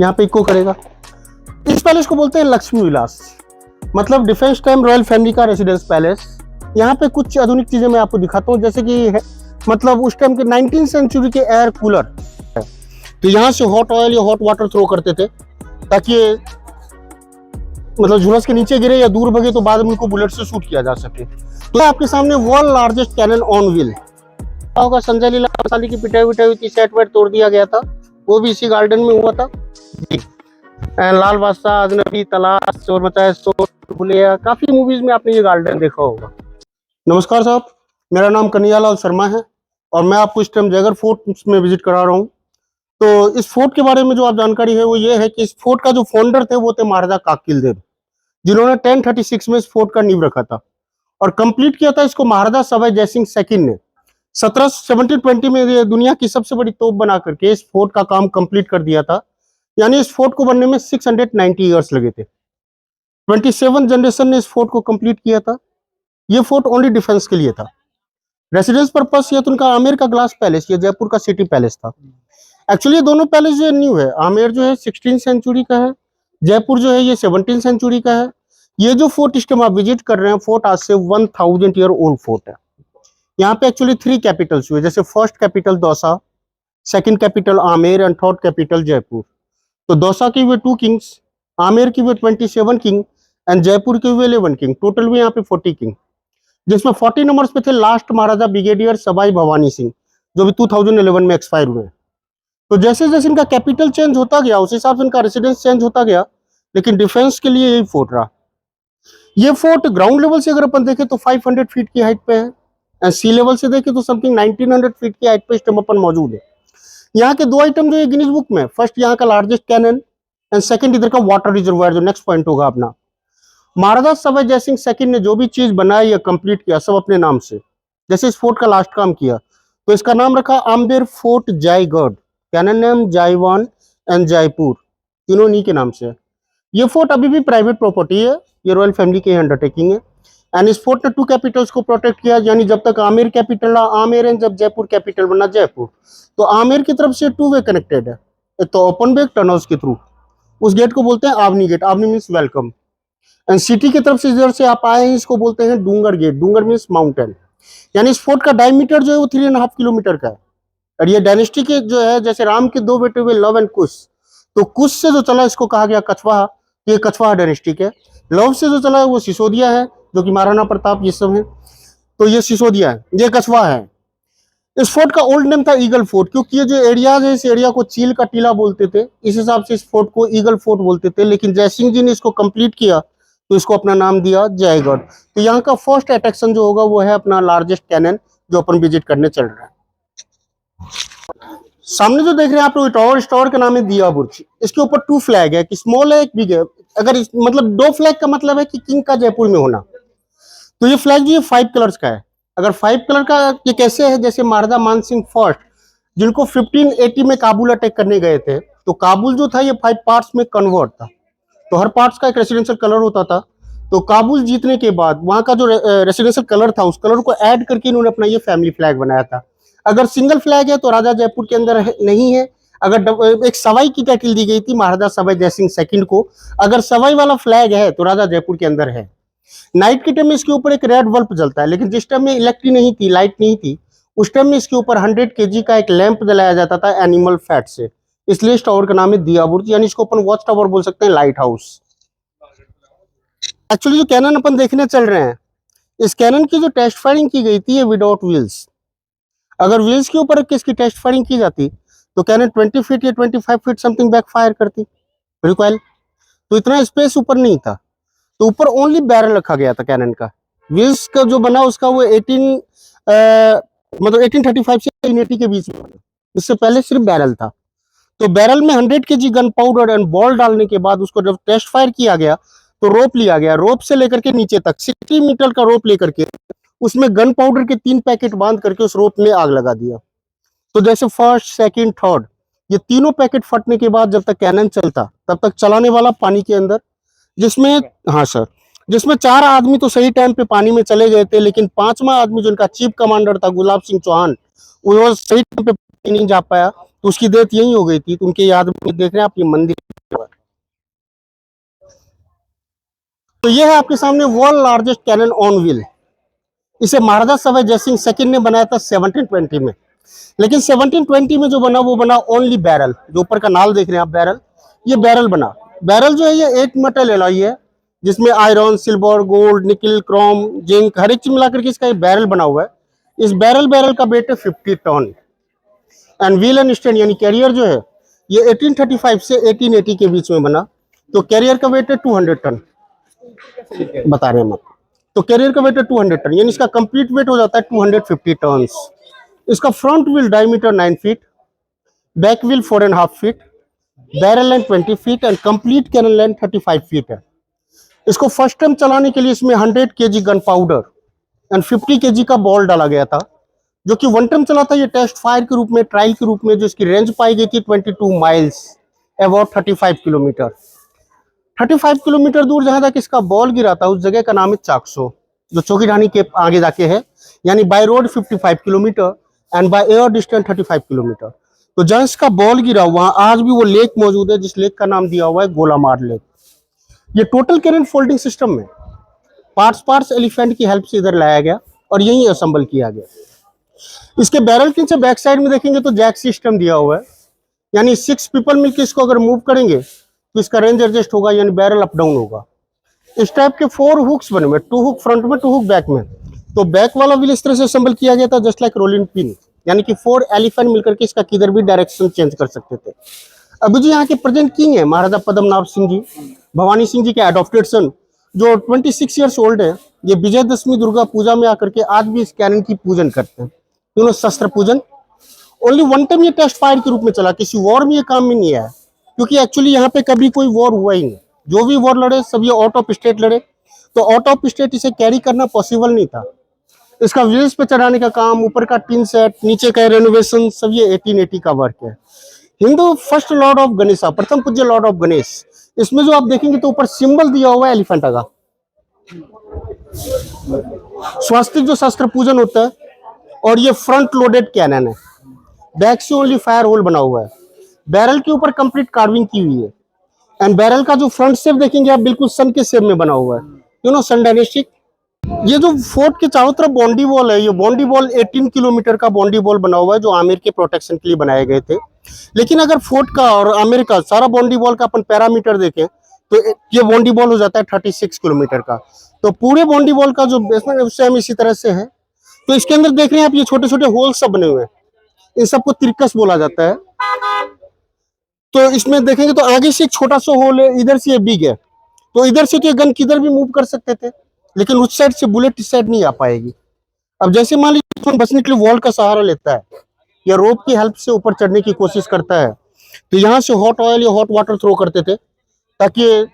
यहाँ पे इको करेगा। इस पैलेस को बोलते हैं लक्ष्मी विलास, मतलब डिफेंस टाइम रॉयल फैमिली का रेसिडेंस पैलेस। यहाँ पे कुछ आधुनिक चीजें मैं आपको दिखाता हूँ, जैसे कि मतलब उस टाइम के 19वीं सेंचुरी के एयर कूलर है। तो यहाँ से हॉट ऑयल या हॉट वाटर थ्रो करते थे ताकि मतलब झुलस के नीचे गिरे या दूर भगे तो बाद में उनको बुलेट से शूट किया जा सके। तो आपके सामने world largest cannon on wheel होगा। संजय लीला बंसाली की पिटाई विटाई हुई थी, सेट वेट तोड़ दिया गया था, वो भी इसी गार्डन में हुआ था जी। लाल बादशाह, अजनबी, तलाश, चोर मचाए शोर, भूलिया, काफी मूवीज में आपने ये गार्डन देखा होगा। नमस्कार साहब, मेरा नाम कन्हैयालाल शर्मा है और मैं आपको इस टाइम जयगढ़ फोर्ट में विजिट करा रहा हूँ। तो इस फोर्ट के बारे में जो आप जानकारी है वो ये है कि इस फोर्ट का जो फाउंडर थे वो थे महाराजा काकिल देव, जिन्होंने 1036 में इस फोर्ट का नींव रखा था और कंप्लीट किया था इसको महाराजा सवाई जयसिंह सेकंड ने 1720 में ये दुनिया की सबसे बड़ी तोप बना करके इस फोर्ट का काम कंप्लीट कर दिया था। यानी इस फोर्ट को बनने में 690 ईयर्स लगे थे। 27 जनरेशन ने इस फोर्ट को कंप्लीट किया था। ये फोर्ट ओनली डिफेंस के लिए था। रेसिडेंस पर्पस ये तो उनका आमेर का ग्लास पैलेस, ये जयपुर का सिटी पैलेस था। एक्चुअली ये दोनों पैलेस जो न्यू है, आमेर जो है 16वीं सेंचुरी का है, जयपुर जो है ये 17वीं सेंचुरी का है। ये जो फोर्ट इस टाइम आप विजिट कर रहे हैं, फोर्ट आज से 1000 ईयर ओल्ड फोर्ट है। यहाँ पे एक्चुअली 3 कैपिटल्स हुए, जैसे first capital Dausa, second capital Amer and third capital Jaipur. तो दौसा के हुए 2 किंग्स, आमेर के हुए 27 किंग एंड जयपुर के हुए 11 किंग। टोटल हुए यहाँ पे 40 किंग, जिसमें 40 नंबर्स पे थे लास्ट महाराजा ब्रिगेडियर सवाई भवानी सिंह, जो भी 2011 में एक्सपायर हुए। तो जैसे जैसे इनका कैपिटल चेंज होता गया उस हिसाब से इनका रेसिडेंस चेंज होता गया, लेकिन डिफेंस के लिए यही फोर्ट रहा। ये फोर्ट ग्राउंड लेवल से अगर अपन देखें तो 500 फीट की हाइट पे है एंड सी लेवल से देखें तो समथिंग 1900 फीट की हाइट पे इस टाइम अपन मौजूद है। यहाँ के 2 आइटम जो है गिनीज बुक में, फर्स्ट यहाँ का लार्जेस्ट कैनन एंड सेकंड इधर का वाटर रिजर्वायर, जो नेक्स्ट पॉइंट होगा अपना। महाराजा सवाई जयसिंह सेकंड ने जो भी चीज बनाई या कंप्लीट किया सब अपने नाम से। जैसे इस फोर्ट का लास्ट काम किया तो इसका नाम रखा Amber fort Jaigarh, cannon name Jaivana and Jaipur, तीनों इन्हीं के नाम से है। ये फोर्ट अभी भी प्राइवेट प्रॉपर्टी है, ये रॉयल फैमिली की अंडरटेकिंग है। एंड इस फोर्ट ने 2 कैपिटल्स को प्रोटेक्ट किया, यानी जब तक आमेर कैपिटल रहा आमेर एंड जब जयपुर कैपिटल बना जयपुर। तो आमेर की तरफ से 2 वे कनेक्टेड है, एक तो ओपन वे, एक टनल्स के थ्रू। उस गेट को बोलते हैं Aavni gate, Aavni means welcome. And city की तरफ से इधर से आप आए हैं, इसको बोलते हैं डूंगर गेट, डूंगर मीन्स माउंटेन। यानी इस फोर्ट का डायमीटर जो है वो 3.5 किलोमीटर का है। और ये डायनेस्टी के जो है, जैसे राम के 2 बेटे हुए लव एंड कुश, तो कुश से जो चला इसको कहा गया कछवाहा, ये कछवाहा डायनेस्टी के। लव से जो चला वो सिसोदिया है, जो कि महाराणा प्रताप ये सब है, तो ये सिसोदिया है, ये कछवाहा है। इस फोर्ट का ओल्ड नेम था ईगल फोर्ट, क्योंकि ये जो एरियाज है इस एरिया को चील का टीला बोलते थे, इस हिसाब से इस फोर्ट को ईगल फोर्ट बोलते थे। लेकिन जयसिंह जी ने इसको कंप्लीट किया तो इसको अपना नाम दिया जयगढ़। तो यहाँ का फर्स्ट अट्रैक्शन जो होगा वो है अपना लार्जेस्ट कैनन, जो अपन विजिट करने चल रहा है। सामने जो देख रहे हैं आप लोग टावर, इस टावर का नाम है दिया बुर्ज। इसके ऊपर 2 फ्लैग है, कि स्मॉल है एक बिग है। अगर मतलब 2 फ्लैग का मतलब है कि किंग का जयपुर में होना। तो ये फ्लैग जो है 5 कलर्स का है। अगर 5 कलर का ये कैसे है, जैसे महाराजा मान सिंह फर्स्ट, जिनको 1580 में काबुल अटैक करने गए थे, तो काबुल जो था ये 5 पार्ट्स में कन्वर्ट था, तो हर पार्ट्स का एक रेसिडेंशियल कलर होता था। तो काबुल जीतने के बाद वहां का जो रेसिडेंशियल कलर था उस कलर को ऐड करके इन्होंने अपना ये फैमिली फ्लैग बनाया था। अगर सिंगल फ्लैग है तो राजा जयपुर के अंदर नहीं है। अगर एक सवाई की टाइटल दी गई थी महाराजा सवाई जयसिंह सेकंड को, अगर सवाई वाला फ्लैग है तो राजा जयपुर के अंदर है। नाइट के टाइम में इसके ऊपर एक रेड बल्ब जलता है, लेकिन जिस टाइम में इलेक्ट्रिक नहीं थी, लाइट नहीं थी, उस टाइम में इसके ऊपर 100 kg का एक लैंप जलाया जाता था एनिमल फैट से। इसलिए इस टावर का नाम है दिया बुर्ज, यानी इसको अपन वॉच टावर बोल सकते हैं, लाइट हाउस। एक्चुअली जो कैनन अपन देखने चल रहे हैं, इस कैनन की जो टेस्ट फायरिंग की गई थी ये विदाउट व्हील्स। अगर व्हील्स के ऊपर किसकी टेस्ट फायरिंग की जाती तो कैनन 20 फीट या 25 फीट समथिंग बैक फायर करती रिकॉइल। तो इतना स्पेस ऊपर नहीं था, तो ऊपर ओनली बैरल रखा गया था कैनन का। व्हील्स का जो बना उसका वो 1835 से 1880 के बीच में बना। इससे पहले सिर्फ बैरल था। तो बैरल में 100 kg gun powder and ball डालने के बाद उसको जब टेस्ट फायर किया गया तो रोप लिया गया, रोप से लेकर के नीचे तक 60 मीटर का रोप लेकर के उसमें गन पाउडर के 3 पैकेट बांध करके उस रोप में आग लगा दिया। तो जैसे फर्स्ट, सेकंड, थर्ड, ये तीनों पैकेट फटने के बाद जब तक कैनन चलता तब तक चलाने वाला पानी के अंदर, जिसमें हाँ सर, जिसमें 4 आदमी तो सही टाइम पे पानी में चले गए थे, लेकिन 5वां आदमी जो इनका चीफ कमांडर था गुलाब सिंह चौहान, वो सही टाइम पे नहीं जा पाया। तो उसकी डेथ यही हो गई थी, तो उनके याद में देख रहे हैं आप ये मंदिर। तो ये है आपके सामने world largest cannon on wheel. इसे महाराजा सवाई जयसिंह सेकंड ने बनाया था 1720 में, लेकिन 1720 में जो बना वो बना ओनली बैरल। जो ऊपर का नाल देख रहे हैं आप, बैरल, ये बैरल बना। बैरल जो है ये 8 मेटल एलॉय है, जिसमें आयरन, सिल्वर, गोल्ड, निकल, क्रोम, जिंक, हर एक चीज मिलाकर के इसका एक बैरल बना हुआ है। इस बैरल का वेट है 50 ton. And wheel and stand यानी कैरियर जो है ये 1835 से 1880 के बीच में बना। तो कैरियर का वेट है 200 टन, बता रहे हैं हम आपको। तो कैरियर का वेट है 200 टन, यानी इसका कंप्लीट वेट हो जाता है 250 टन। इसका front wheel diameter 9 feet, back wheel 4.5 feet, barrel length 20 feet and complete cannon length 35 feet है। इसको फर्स्ट टाइम चलाने के लिए इसमें 100 kg gun powder and 50 kg का बॉल डाला गया था, जो कि वन टाइम चला था ये टेस्ट फायर के रूप में, ट्रायल के रूप में। जो इसकी रेंज पाई गई थी 22 माइल्स, अबाउट 35 किलोमीटर। 35 किलोमीटर दूर जहां तक इसका बॉल गिरा था उस जगह का नाम है चाकसो, जो चौकीढानी के आगे जाके है। यानी by road 55 kilometre and by air distance 35 kilometre. तो जहां इसका बॉल गिरा वहां आज भी वो लेक मौजूद है, जिस लेक का नाम दिया हुआ है गोलामार लेक। ये टोटल कैनन फोल्डिंग सिस्टम में पार्ट्स एलिफेंट की हेल्प से इधर लाया गया और यही असेंबल किया गया। इसके बैरल के नीचे बैक साइड में देखेंगे तो जैक सिस्टम दिया हुआ है, यानी 6 पीपल मिलकर इसको अगर मूव करेंगे तो इसका रेंज एडजस्ट होगा, यानी बैरल अप डाउन होगा। इस टाइप के 4 हुक्स बने हुए, 2 हुक फ्रंट में, 2 हुक बैक में। तो बैक वाला व्हील इस तरह से असेंबल किया गया था जस्ट लाइक रोलिंग पिन, यानी कि 4 एलिफेंट मिलकर के इसका किधर भी डायरेक्शन चेंज कर सकते थे। अभी जो यहाँ के प्रेजेंट किंग है महाराजा पद्मनाभ सिंह जी, भवानी सिंह जी के एडॉप्टेड सन, जो 26 ईयर्स ओल्ड है। ये विजयदशमी दुर्गा पूजा में आकर के आज भी इस कैनन की पूजन करते हैं, शस्त्र पूजन। ओनली वन टाइम ये टेस्ट फायर के रूप में चला, किसी वॉर में ये काम में नहीं आया, क्योंकि एक्चुअली यहाँ पे कभी कोई वॉर हुआ ही नहीं। जो भी वॉर लड़े सब ये आउट ऑफ स्टेट लड़े, तो आउट ऑफ स्टेट इसे कैरी करना पॉसिबल नहीं था। इसका व्हील्स पे चढ़ाने का काम, ऊपर का टिन सेट, नीचे का रेनोवेशन, सब ये 1880 का वर्क है। Hindu first Lord of Ganesha, प्रथम पूज्य लॉर्ड ऑफ गणेश, इसमें जो आप देखेंगे तो ऊपर सिंबल दिया हुआ है एलिफेंट का। स्वास्तिक जो शस्त्र पूजन होता है, और ये फ्रंट लोडेड कैनन है, बैक से ओनली फायर होल बना हुआ है। बैरल के ऊपर कंप्लीट कार्विंग की हुई है एंड बैरल का जो फ्रंट शेप देखेंगे आप बिल्कुल सन के शेप में बना हुआ है, सन डायनेस्टिक। ये जो फोर्ट के चारों तरफ बाउंड्री वॉल है, ये बाउंड्री वॉल 18 किलोमीटर का बाउंड्री वॉल बना हुआ है, जो आमिर के प्रोटेक्शन के लिए बनाए गए थे। लेकिन अगर फोर्ट का और आमिर का सारा बाउंड्री वॉल का अपन पैरामीटर देखें तो ये बाउंड्री वॉल हो जाता है 36 किलोमीटर का। तो पूरे बाउंड्री वॉल का जो बेसमेंट है उससे हम इसी तरह से है। तो इसके अंदर देख रहे हैं आप ये छोटे छोटे होल सब बने हुए हैं, इन सबको तिरकस बोला जाता है। तो इसमें देखेंगे तो आगे से एक छोटा सा होल है, इधर से ये बिग है। तो इधर से तो ये गन किधर भी मूव कर सकते थे, लेकिन उस साइड से बुलेट इस साइड नहीं आ पाएगी। अब जैसे मान लीजिए बचने के लिए वॉल का सहारा लेता है या रोप की हेल्प से ऊपर चढ़ने की कोशिश करता है, तो यहाँ से हॉट ऑयल या हॉट वाटर थ्रो करते थे, ताकि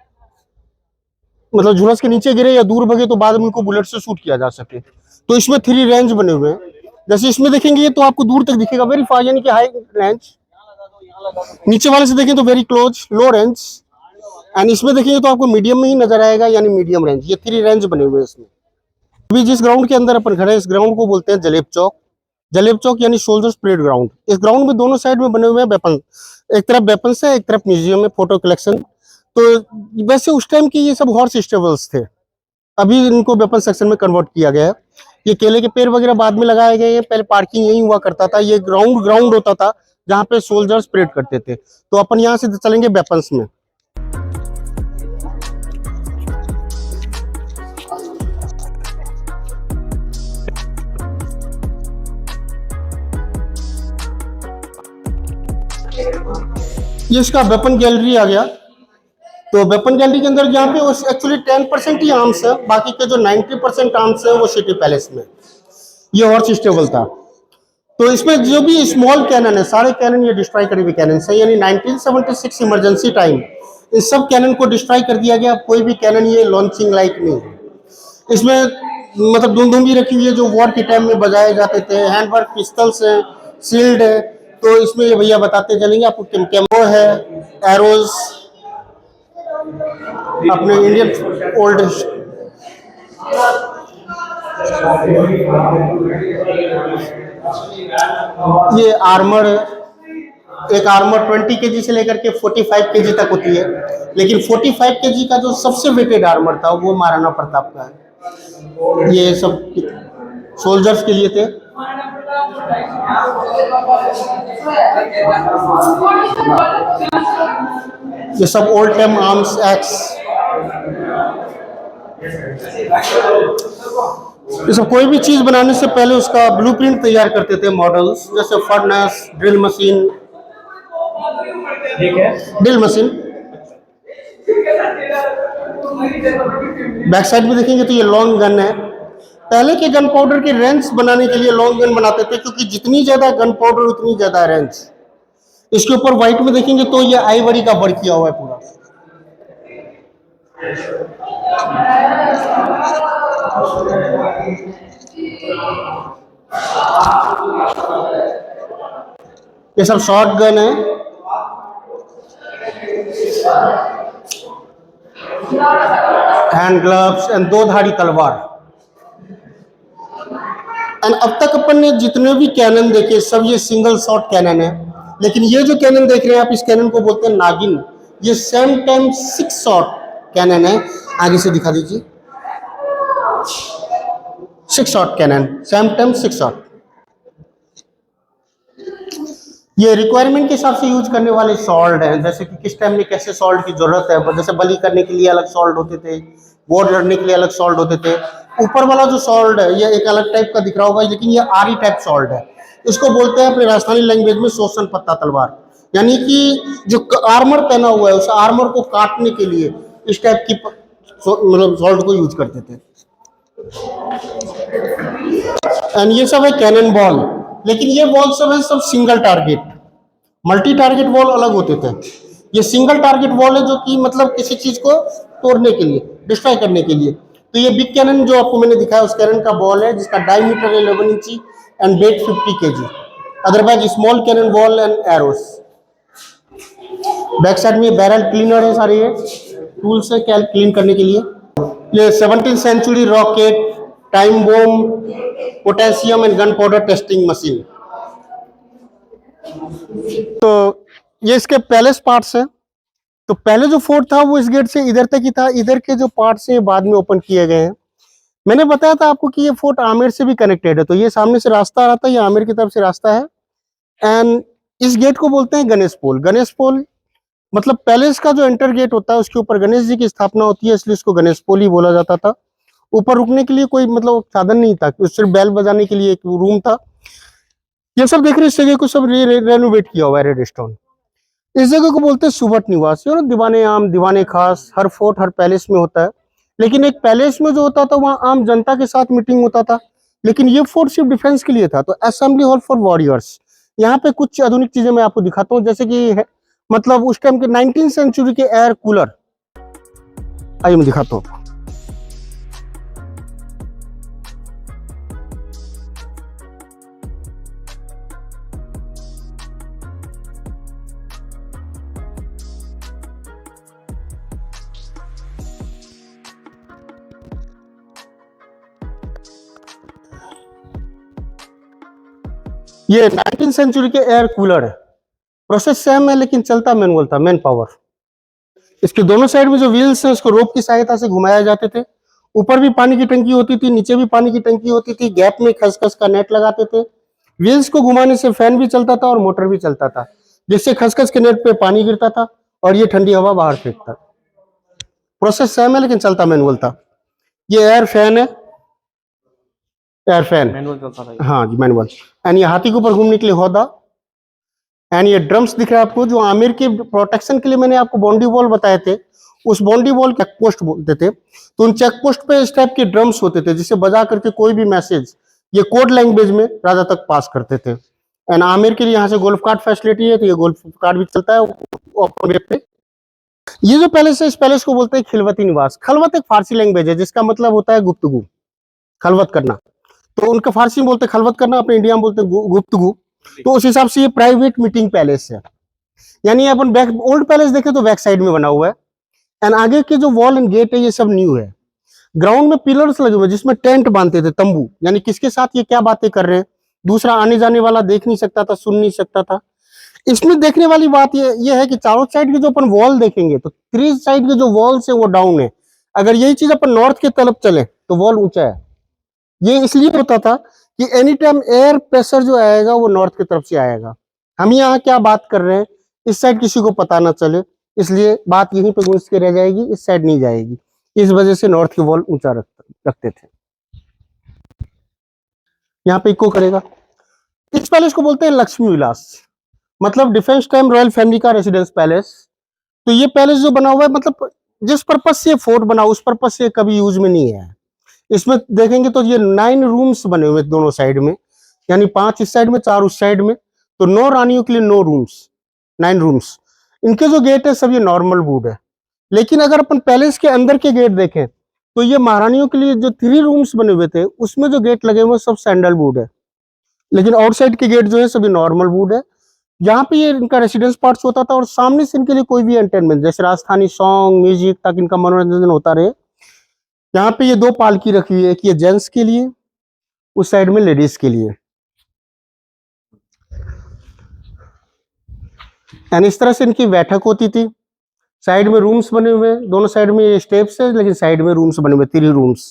मतलब झुलस के नीचे गिरे या दूर भगे तो बाद में उनको बुलेट से शूट किया जा सके। तो इसमें 3 रेंज बने हुए हैं। जैसे इसमें देखेंगे तो आपको दूर तक दिखेगा वेरी फार, यानी कि हाई रेंज। नीचे वाले से देखें तो very close, low range. And इसमें देखेंगे तो आपको मीडियम में ही नजर आएगा, यानी मीडियम रेंज। ये 3 रेंज बने हुए हैं इसमें। अभी जिस ग्राउंड के अंदर अपन खड़े हैं, इस ग्राउंड को बोलते हैं जलेब चौक। जलेब चौक यानी सोल्जर्स परेड ग्राउंड। इस ग्राउंड में दोनों साइड में बने हुए हैं वेपन, एक तरफ वेपन है, एक तरफ म्यूजियम है, फोटो कलेक्शन। तो वैसे उस टाइम के ये सब हॉर्स स्टेबल्स थे, अभी इनको वेपन सेक्शन में कन्वर्ट किया गया है। ये केले के पेड़ वगैरह बाद में लगाए गए हैं, पहले पार्किंग यही हुआ करता था। ये ग्राउंड होता था जहाँ पे सोल्जर्स परेड करते थे। तो अपन यहाँ से चलेंगे वेपन्स में। ये इसका वेपन गैलरी आ गया। तो वेपन गैलरी के अंदर यहाँ पे एक्चुअली 10% ही आर्म्स है, बाकी के जो 90% आर्म्स है वो सिटी पैलेस में। ये हॉर्स स्टेबल था। तो इसमें जो भी स्मॉल कैनन है, सारे कैनन ये डिस्ट्रॉय करे हुए कैनन है, यानी 1976 इमरजेंसी टाइम इस सब कैनन को डिस्ट्रॉय कर दिया गया। कोई भी कैनन ये लॉन्चिंग लाइक नहीं है। इसमें मतलब दुमदुमी रखी हुई है जो वॉर के टाइम में बजाए जाते थे। हैंडवर्क पिस्टल्स है, शील्ड है। तो इसमें ये भैया बताते चलेंगे आपको। कैमो है, एरोज, अपने इंडियन ओल्ड, ये आर्मर है, एक आर्मर 20 केजी से लेकर के 45 केजी तक होती है, लेकिन 45 केजी का जो सबसे वेटेड आर्मर था वो महाराणा प्रताप का है। ये सब सोल्जर्स के लिए थे। ये सब ओल्ड टाइम आर्म्स एक्स, ये सब कोई भी चीज बनाने से पहले उसका ब्लूप्रिंट तैयार करते थे, मॉडल्स, जैसे furnace, drill machine, drill machine. Back side में देखेंगे तो ये लॉन्ग गन है। पहले के गन पाउडर के रेंज बनाने के लिए लॉन्ग गन बनाते थे, क्योंकि जितनी ज्यादा गन पाउडर उतनी ज्यादा रेंज। इसके ऊपर व्हाइट में देखेंगे तो ये आइवरी का वर्क किया हुआ है पूरा। ये सब शॉर्ट गन है। हैंड ग्लव्स एंड दो धारी तलवार। एंड अब तक अपन ने जितने भी कैनन देखे सब ये सिंगल शॉट कैनन है, लेकिन ये जो कैनन देख रहे हैं आप, इस कैनन को बोलते हैं नागिन। ये सेम टाइम 6 शॉट कैनन है। आगे से दिखा दीजिए। 6 shot cannon, same time 6 shot. ये रिक्वायरमेंट के हिसाब से यूज करने वाले सॉल्ट हैं, जैसे कि किस टाइम में कैसे सॉल्ट की जरूरत है। जैसे बली करने के लिए अलग सॉल्ट होते थे, वॉर लड़ने के लिए अलग सॉल्ट होते थे। ऊपर वाला जो सॉल्ट है ये एक अलग टाइप का दिख रहा होगा, लेकिन ये आरी टाइप सॉल्ट है। इसको बोलते हैं अपने राजस्थानी लैंग्वेज में शोषण पत्ता तलवार, यानी कि जो आर्मर पहना हुआ है उस आर्मर को काटने के लिए इस टाइप की मतलब सॉल्ट को यूज करते थे। एंड ये सब है कैनन बॉल, लेकिन ये बॉल सब है सब single target. Multi target ball अलग होते थे। ये सिंगल टारगेट बॉल है जो कि मतलब किसी चीज को तोड़ने के लिए, डिस्ट्रॉय करने के लिए। तो ये बिग कैनन जो आपको मैंने दिखाया उस कैनन का बॉल है, जिसका diameter 11 inch and weight 50 KG. Otherwise small cannon ball and arrows. Back side में बैरल क्लीनर है, सारे ये टूल्स है कैल क्लीन करने के लिए। ये 17th century rocket, time bomb, potassium and gun powder testing machine. तो ये इसके पैलेस पार्ट्स हैं। तो पहले जो फोर्ट था वो इस गेट से इधर तक ही था। इधर के जो पार्ट्स हैं बाद में ओपन किए गए हैं। मैंने बताया था आपको कि ये फोर्ट आमेर से भी कनेक्टेड है। तो ये सामने से रास्ता आ रहा था, ये आमेर की तरफ से रास्ता है। एंड इस गेट को बोलते हैं गणेश पोल। गणेश पोल मतलब पैलेस का जो एंटर गेट होता है उसके ऊपर गणेश जी की स्थापना होती है, इसलिए इसको गणेश पोल ही बोला जाता था। ऊपर रुकने के लिए कोई मतलब साधन नहीं था, सिर्फ बैल बजाने के लिए एक रूम था। ये सब देख रहे हैं, इस जगह को सब रेनोवेट किया हुआ है, रेड स्टोन। इस जगह को बोलते हैं सुबट निवास। ये दीवाने आम, दीवाने खास हर फोर्ट हर पैलेस में होता है, लेकिन एक पैलेस में जो होता था वहां आम जनता के साथ मीटिंग होता था, लेकिन ये फोर्ट सिर्फ डिफेंस के लिए था। तो असेंबली हॉल फॉर वॉरियर्स। यहाँ पे कुछ आधुनिक चीजें मैं आपको दिखाता हूँ, जैसे कि मतलब उस टाइम के 19th सेंचुरी के एयर कूलर। आइए मैं दिखाता हूँ। ये 19th सेंचुरी के एयर कूलर है। प्रोसेस सेम है लेकिन चलता मैनुअल था, मैन पावर। इसके दोनों साइड में जो व्हील्स हैं उसको रोप की सहायता से घुमाए जाते थे। ऊपर भी पानी की टंकी होती थी, नीचे भी पानी की टंकी होती थी। गैप में खसखस का नेट लगाते थे। व्हील्स को घुमाने से फैन भी चलता था और मोटर भी चलता था, जिससे खसखस के नेट पे पानी गिरता था और ये ठंडी हवा बाहर फेंकता। प्रोसेस सेम है लेकिन चलता मैनुअल था। ये एयर फैन है, एयर फैन मैनुअल चलता था। हाँ जी मैनुअल। एंड ये हाथी के ऊपर घूमने के लिए होदा। एंड ये ड्रम्स दिख रहा है आपको, जो आमिर के प्रोटेक्शन के लिए मैंने आपको बाउंड्री वॉल बताए थे, उस बाउंड्री वॉल चेक पोस्ट बोलते थे। तो उन चेक पोस्ट पे इस टाइप के ड्रम्स होते थे, जिसे बजा करके कोई भी मैसेज ये कोड लैंग्वेज में राजा तक पास करते थे। एंड आमिर के लिए यहाँ से गोल्फ कार्ट फैसिलिटी है, तो ये गोल्फ कार्ट भी चलता है ओपन वे पे। ये जो पैलेस है इस पैलेस को बोलते हैं खिलवती निवास। खलवत एक फारसी लैंग्वेज है जिसका मतलब होता है गुप्तगू, खलवत करना। तो उनका फारसी में बोलते हैं खलवत करना, अपने इंडिया में बोलते हैं गुप्तगू। तो उस हिसाब से ये प्राइवेट मीटिंग पैलेस है। यानी अपन बैक ओल्ड पैलेस देखें तो बैक साइड में बना हुआ है। एंड आगे के जो वॉल एंड गेट है ये सब न्यू है। ग्राउंड में पिलर्स लगे हुए जिसमें टेंट बांधते थे, तंबू, यानी किसके साथ ये क्या बातें कर रहे हैं, दूसरा आने जाने वाला देख नहीं सकता था, सुन नहीं सकता था। इसमें देखने वाली बात ये है कि चारों साइड के जो अपन वॉल देखेंगे तो थ्री साइड के जो वॉल्स है वो डाउन है। अगर यही चीज अपन नॉर्थ की तरफ चले तो वॉल ऊंचा है। ये इसलिए होता था कि एनी टाइम एयर प्रेशर जो आएगा वो नॉर्थ की तरफ से आएगा। हम यहाँ क्या बात कर रहे हैं इस साइड किसी को पता ना चले, इसलिए बात यहीं पे गूंज के रह जाएगी, इस साइड नहीं जाएगी। इस वजह से नॉर्थ की वॉल ऊंचा रखते थे। यहाँ पे इको करेगा। इस पैलेस को बोलते हैं लक्ष्मी विलास, मतलब डिफेंस टाइम रॉयल फैमिली का रेसिडेंस पैलेस। तो ये पैलेस जो बना हुआ है मतलब जिस पर्पज से फोर्ट बना उस पर्पज से कभी यूज में नहीं है। इसमें देखेंगे तो ये 9 रूम्स बने हुए दोनों साइड में, यानी 5 इस साइड में 4 उस साइड में। तो 9 रानियों के लिए 9 रूम्स, 9 रूम्स। इनके जो गेट है सब ये नॉर्मल वुड है। लेकिन अगर अपन पैलेस के अंदर के गेट देखें तो ये महारानियों के लिए जो 3 रूम्स बने हुए थे उसमें जो गेट लगे हुए सब सैंडलवुड है। लेकिन आउटसाइड के गेट जो है सभी नॉर्मल वुड है। यहाँ पे ये इनका रेसिडेंस पार्ट्स होता था और सामने से इनके लिए कोई भी एंटरटेनमेंट जैसे राजस्थानी सॉन्ग म्यूजिक ताकि इनका मनोरंजन होता रहे। यहाँ पे ये 2 पालकी रखी हुई है, एक ये जेंट्स के लिए, उस साइड में लेडीज के लिए। एंड इस तरह से इनकी बैठक होती थी। साइड में रूम्स बने हुए हैं, दोनों साइड में ये स्टेप्स है लेकिन साइड में रूम्स बने हुए 3 रूम्स।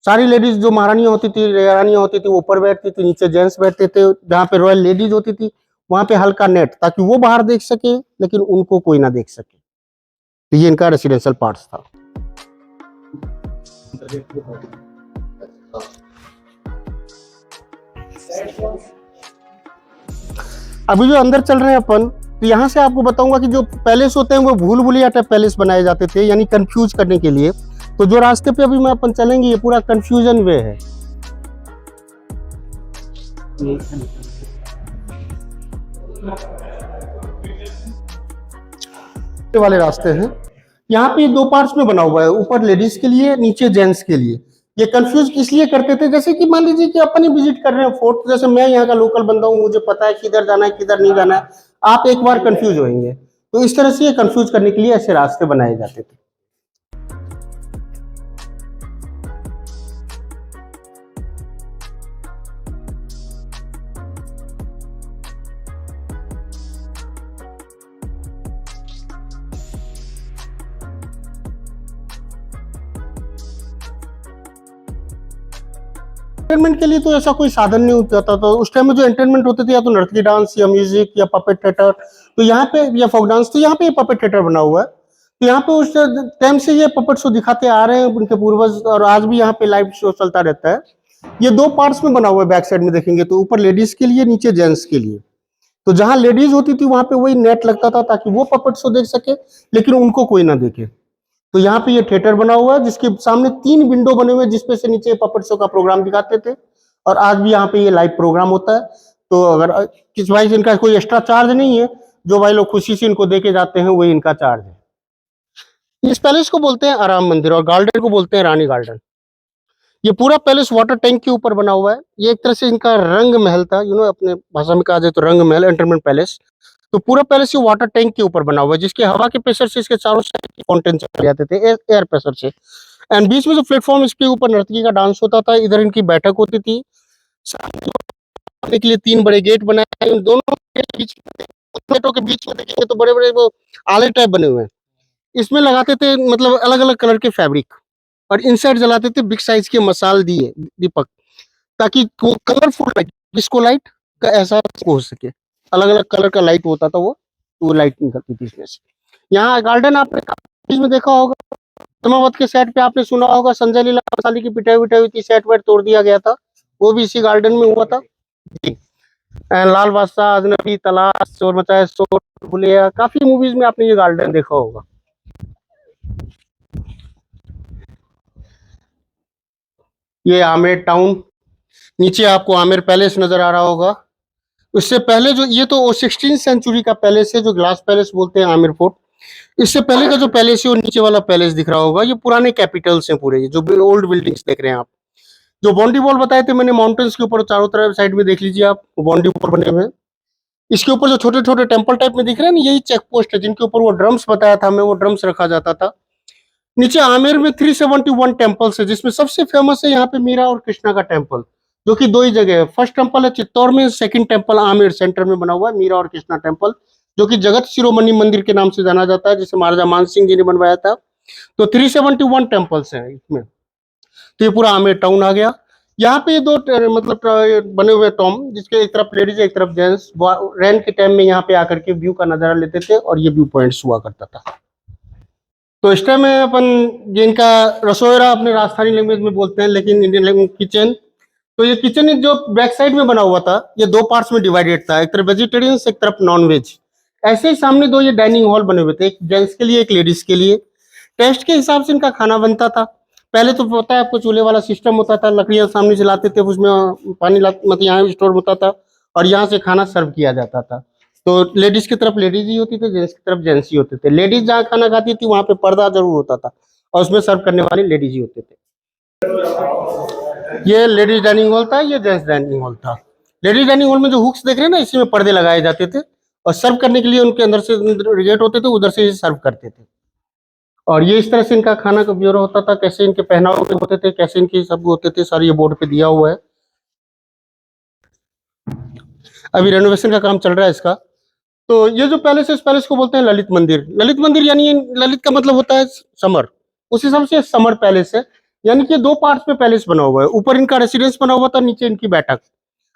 सारी लेडीज जो महारानियां होती थी, रानियां होती थी, ऊपर बैठती थी, नीचे जेंट्स बैठते थे। जहाँ पे रॉयल लेडीज होती थी वहां पे हल्का नेट ताकि वो बाहर देख सके लेकिन उनको कोई ना देख सके। तो ये इनका रेसिडेंशियल पार्ट्स था। अभी जो अंदर चल रहे हैं अपन तो यहाँ से आपको बताऊंगा कि जो पैलेस होते हैं वो भूल भुलैया टाइप पैलेस बनाए जाते थे, यानी कंफ्यूज करने के लिए। तो जो रास्ते पे अभी मैं अपन चलेंगे ये पूरा कंफ्यूजन वे है। वाले रास्ते हैं। यहाँ पे 2 पार्ट्स में बना हुआ है, ऊपर लेडीज के लिए नीचे जेंट्स के लिए। ये कंफ्यूज इसलिए करते थे जैसे कि मान लीजिए कि अपन ही विजिट कर रहे हैं फोर्ट, जैसे मैं यहाँ का लोकल बंदा हूँ, मुझे पता है किधर जाना है किधर नहीं जाना है, आप एक बार कंफ्यूज होंगे। तो इस तरह से ये कंफ्यूज करने के लिए ऐसे रास्ते बनाए जाते थे। एंटरटेनमेंट के लिए तो ऐसा कोई साधन नहीं होता था। तो उस टाइम में जो एंटरटेनमेंट होते थे या तो नर्तकी डांस या म्यूजिक या पपेट थिएटर, तो यहाँ पे या फोक डांस, तो यहाँ पे ये पपेट थिएटर बना हुआ है। तो यहाँ पे उस टाइम से ये पपेट शो दिखाते आ रहे हैं उनके पूर्वज, और आज भी यहाँ पे लाइव शो चलता रहता है। ये 2 पार्ट्स में बना हुआ है, बैक साइड में देखेंगे तो ऊपर लेडीज के लिए नीचे जेंट्स के लिए। तो जहां लेडीज होती थी वहां पे वही नेट लगता था ताकि वो पपेट शो देख सके लेकिन उनको कोई ना देखे। तो यहाँ पे ये थिएटर बना हुआ है जिसके सामने 3 विंडो बने हुए हैं जिसपे से नीचे पपेट शो का प्रोग्राम दिखाते थे, और आज भी यहाँ पे ये लाइव प्रोग्राम होता है। तो अगर किस भाई से इनका कोई एक्स्ट्रा चार्ज नहीं है, जो भाई लोग खुशी से इनको देके जाते हैं वही इनका चार्ज है। इस पैलेस को बोलते हैं आराम मंदिर और गार्डन को बोलते हैं रानी गार्डन। ये पूरा पैलेस वाटर टैंक के ऊपर बना हुआ है। ये एक तरह से इनका रंग महल था, अपने भाषा में कहा जाए तो रंग महल, एंटरटेनमेंट पैलेस। तो पूरा पैलेस ये वाटर टैंक के ऊपर बना हुआ है जिसके हवा के प्रेशर से इसके चारों साइड के फाउंटेन चले जाते थे एयर प्रेशर से। एंड बीच में जो प्लेटफॉर्म इसके ऊपर नर्तकी का डांस होता था, इधर इनकी बैठक होती थी। सामने के लिए 3 बड़े गेट बनाए, उन दोनों गेटों के बीच में देखेंगे तो बड़े बड़े वो आले टाइप बने हुए हैं। इसमें लगाते थे मतलब अलग अलग कलर के फैब्रिक, और इनसाइड जलाते थे बिग साइज के मसाल दिए दीपक, ताकि वो कलरफुल लाइट, डिस्को लाइट का एहसास हो सके। अलग अलग कलर का लाइट होता था वो लाइट निकलती थी इसमें से। यहाँ गार्डन आपने काफी में देखा होगा, धर्मावत के सेट पे आपने सुना होगा संजय लीला भंसाली की पिटाई विटाई हुई थी, सेट वेट तोड़ दिया गया था, वो भी इसी गार्डन में हुआ था। लाल बादशाह, अजनबी, तलाश, चोर मचाए शोर, भुलैया, काफी मूवीज में आपने ये गार्डन देखा होगा। ये आमेर टाउन, नीचे आपको आमेर पैलेस नजर आ रहा होगा। उससे पहले जो ये तो 16th सेंचुरी का पैलेस है जो ग्लास पैलेस बोलते हैं आमेर फोर्ट। इससे पहले का जो पैलेस है वो नीचे वाला पैलेस दिख रहा होगा, ये पुराने कैपिटल्स हैं पूरे, जो ओल्ड बिल्डिंग्स देख रहे हैं आप। जो बाउंड्री वॉल बताए थे मैंने माउंटेन्स के ऊपर चारों तरफ साइड में देख लीजिए आप, बाउंड्री वॉल बने हुए हैं। इसके ऊपर जो छोटे छोटे टेम्पल टाइप में दिख रहे हैं ना, यही चेक पोस्ट है जिनके ऊपर वो ड्रम्स बताया था हमें, वो ड्रम्स रखा जाता था। नीचे आमेर में 371 टेम्पल्स है जिसमें सबसे फेमस है यहाँ पे मीरा और कृष्णा का टेम्पल। जो कि 2 ही जगह है। फर्स्ट टेम्पल है चित्तौड़ में, सेकंड टेम्पल आमेर सेंटर में बना हुआ है, मीरा और कृष्णा टेम्पल, जो कि जगत शिरोमणि मंदिर के नाम से जाना जाता है, जिसे महाराजा मान सिंह जी ने बनवाया था। तो 371 टेम्पल्स हैं इसमें। तो ये पूरा आमेर टाउन आ गया। यहाँ पे दो मतलब बने हुए टॉम, जिसके एक तरफ लेडीज एक तरफ जेंट्स रेन के टाइम में यहाँ पे आकर के व्यू का नजारा लेते थे, और ये व्यू पॉइंट्स हुआ करता था। तो इस टाइम में अपन जिनका रसोईरा अपने राजस्थानी लैंग्वेज में बोलते हैं, लेकिन इंडियन लैंग्वेज किचन। तो ये किचन जो बैक साइड में बना हुआ था, ये 2 पार्ट्स में डिवाइडेड था, एक तरफ वेजिटेरियन एक तरफ नॉन वेज। ऐसे ही सामने 2 ये डाइनिंग हॉल बने हुए थे, एक जेंट्स के लिए एक लेडीज के लिए। टेस्ट के हिसाब से इनका खाना बनता था। पहले तो पता है आपको चूल्हे वाला सिस्टम होता था, लकड़ियां सामने से लाते थे, उसमें पानी मतलब यहाँ स्टोर होता था, और यहाँ से खाना सर्व किया जाता था। तो लेडीज की तरफ लेडीज ही होती थी, जेंट्स की तरफ जेंट्स ही होते थे। लेडीज जहाँ खाना खाती थी वहां पे पर्दा जरूर होता था, और उसमें सर्व करने वाले लेडीज ही होते थे। ये लेडीज डाइनिंग हॉल था, ये जेंट्स डाइनिंग हॉल था। लेडीज डाइनिंग हॉल में जो हुक्स देख रहे हैं ना, इसी में पर्दे लगाए जाते थे, और सर्व करने के लिए उनके अंदर से गेट होते थे, उधर से सर्व करते थे। और ये इस तरह से इनका खाना का ब्यूरो होता था, कैसे इनके पहनाव होते थे, कैसे इनकी सब होते थे, सारी ये बोर्ड पे दिया हुआ है। अभी रेनोवेशन का काम चल रहा है इसका। तो ये जो पैलेस है, इस पैलेस को बोलते हैं ललित मंदिर। ललित मंदिर यानी ललित का मतलब होता है समर, उस हिसाब से समर पैलेस है। यानी कि 2 पार्ट्स में पैलेस बना हुआ है, ऊपर इनका रेसिडेंस बना हुआ था, नीचे इनकी बैठक।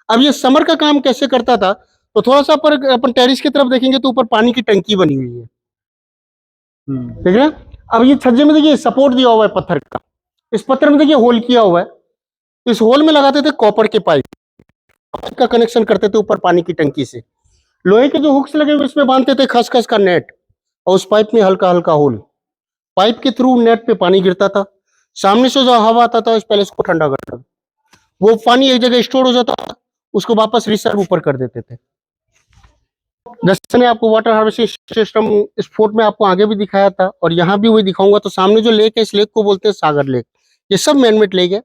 अब ये समर का काम कैसे करता था, तो थोड़ा सा पर अपन टेरिस की तरफ देखेंगे तो ऊपर पानी की टंकी बनी हुई है, ठीक है। अब ये छज्जे में देखिए सपोर्ट दिया हुआ है पत्थर का, इस पत्थर में देखिए होल किया हुआ है, इस होल में लगाते थे कॉपर के पाइप का कनेक्शन करते थे ऊपर पानी की टंकी से। लोहे के जो हुक्स लगे हुए इसमें बांधते थे खसखस का नेट, और उस पाइप में हल्का हल्का होल, पाइप के थ्रू नेट पे पानी गिरता था, सामने से जो हवा आता था इस पैलेस को ठंडा करता था, वो पानी एक जगह स्टोर हो जाता था, उसको वापस रिसर्व ऊपर कर देते थे। जैसे मैंने आपको वाटर हार्वेस्टिंग सिस्टम इस फोर्ट में आपको आगे भी दिखाया था, और यहाँ भी वही दिखाऊंगा। तो सामने जो लेक है, इस लेक को बोलते हैं सागर लेक। ये सब मैनमेड लेक है।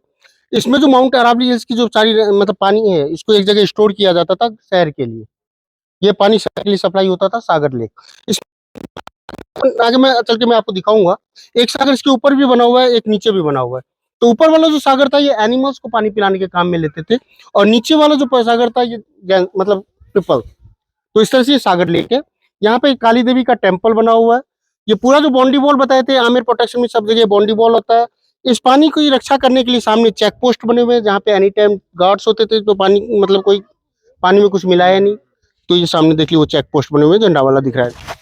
इसमें जो माउंट अरावली हिल्स की जो सारी मतलब पानी है, इसको एक जगह स्टोर किया जाता था शहर के लिए। ये पानी शहर के लिए सप्लाई होता था सागर लेक। इस आगे मैं चल के मैं आपको दिखाऊंगा। एक सागर इसके ऊपर भी बना हुआ है, एक नीचे भी बना हुआ है। तो ऊपर वाला जो सागर था ये एनिमल्स को पानी पिलाने के काम में लेते थे, और नीचे वाला जो सागर था ये मतलब पीपल। तो इस तरह से ये सागर लेक है। यहाँ पे काली देवी का टेम्पल बना हुआ है। ये पूरा जो बाउंड्री वॉल बताए थे, आमेर प्रोटेक्शन में सब जगह बाउंड्री वॉल होता है। इस पानी की रक्षा करने के लिए सामने चेक पोस्ट बने हुए हैं, जहाँ पे एनी टाइम गार्ड्स होते थे, तो पानी मतलब कोई पानी में कुछ मिलाया नहीं। तो ये सामने देखिए वो चेक पोस्ट बने हुए हैं, झंडा वाला दिख रहा है।